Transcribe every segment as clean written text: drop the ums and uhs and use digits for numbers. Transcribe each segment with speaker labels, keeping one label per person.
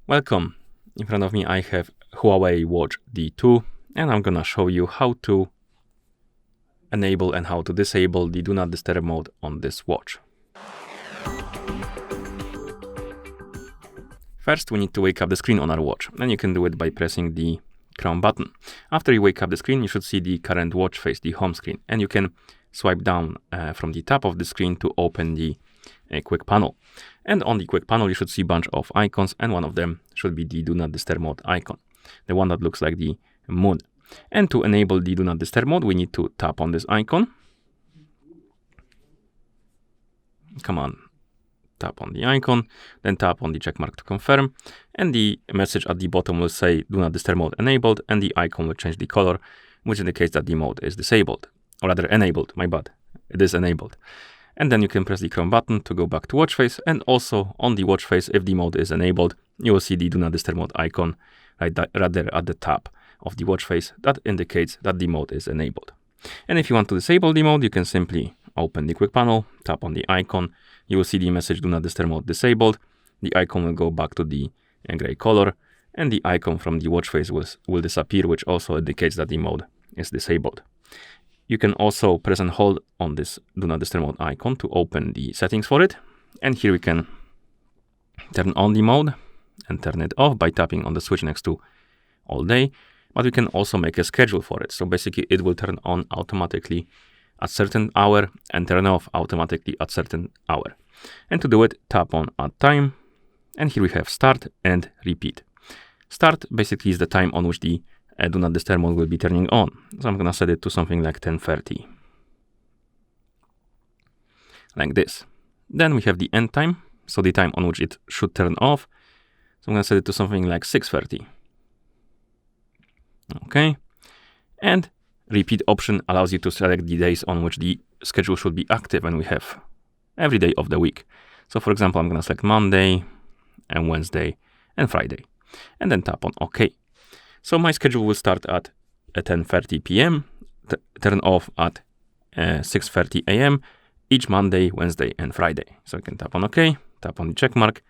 Speaker 1: Welcome. In front of me I have Huawei Watch D2 and I'm gonna show you how to enable and how to disable the Do Not Disturb mode on this watch. First we need to wake up the screen on our watch, and you can do it by pressing the Chrome button. After you wake up the screen, you should see the current watch face, the home screen, and you can swipe down from the top of the screen to open the quick panel. And on the quick panel you should see a bunch of icons, and one of them should be the Do Not Disturb mode icon, the one that looks like the moon. And to enable the Do Not Disturb mode, we need to tap on this icon. Come on, tap on the icon, then tap on the check mark to confirm, and the message at the bottom will say Do Not Disturb mode enabled, and the icon will change the color, which indicates that the mode is disabled, or rather enabled, my bad, it is enabled. And then you can press the Chrome button to go back to watch face, and also on the watch face, if the mode is enabled, you will see the Do Not Disturb mode icon rather at the top of the watch face. That indicates that the mode is enabled. And if you want to disable the mode, you can simply open the quick panel, tap on the icon, you will see the message Do Not Disturb mode disabled, the icon will go back to the gray color, and the icon from the watch face will disappear, which also indicates that the mode is disabled. You can also press and hold on this Do Not Disturb mode icon to open the settings for it. And here we can turn on the mode and turn it off by tapping on the switch next to all day. But we can also make a schedule for it. So basically it will turn on automatically at certain hour and turn off automatically at certain hour. And to do it, tap on Add Time. And here we have Start and Repeat. Start basically is the time on which the Do Not Disturb mode will be turning on. So I'm gonna set it to something like 10:30. Like this. Then we have the end time, so the time on which it should turn off. So I'm gonna set it to something like 6:30. Okay. And repeat option allows you to select the days on which the schedule should be active, and we have every day of the week. So for example, I'm gonna select Monday and Wednesday and Friday, and then tap on OK. So my schedule will start at 10:30 p.m., turn off at 6:30 a.m. each Monday, Wednesday, and Friday. So you can tap on OK, tap on the check mark,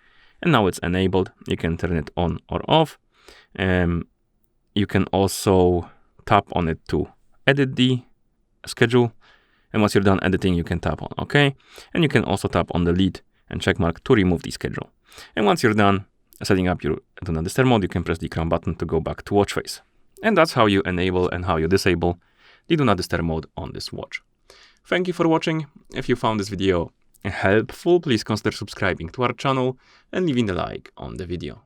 Speaker 1: and now it's enabled. You can turn it on or off. You can also tap on it to edit the schedule. And once you're done editing, you can tap on OK. And you can also tap on delete and check mark to remove the schedule. And once you're done setting up your Do Not Disturb mode, you can press the Chrome button to go back to watch face. And that's how you enable and how you disable the Do Not Disturb mode on this watch. Thank you for watching. If you found this video helpful, please consider subscribing to our channel and leaving a like on the video.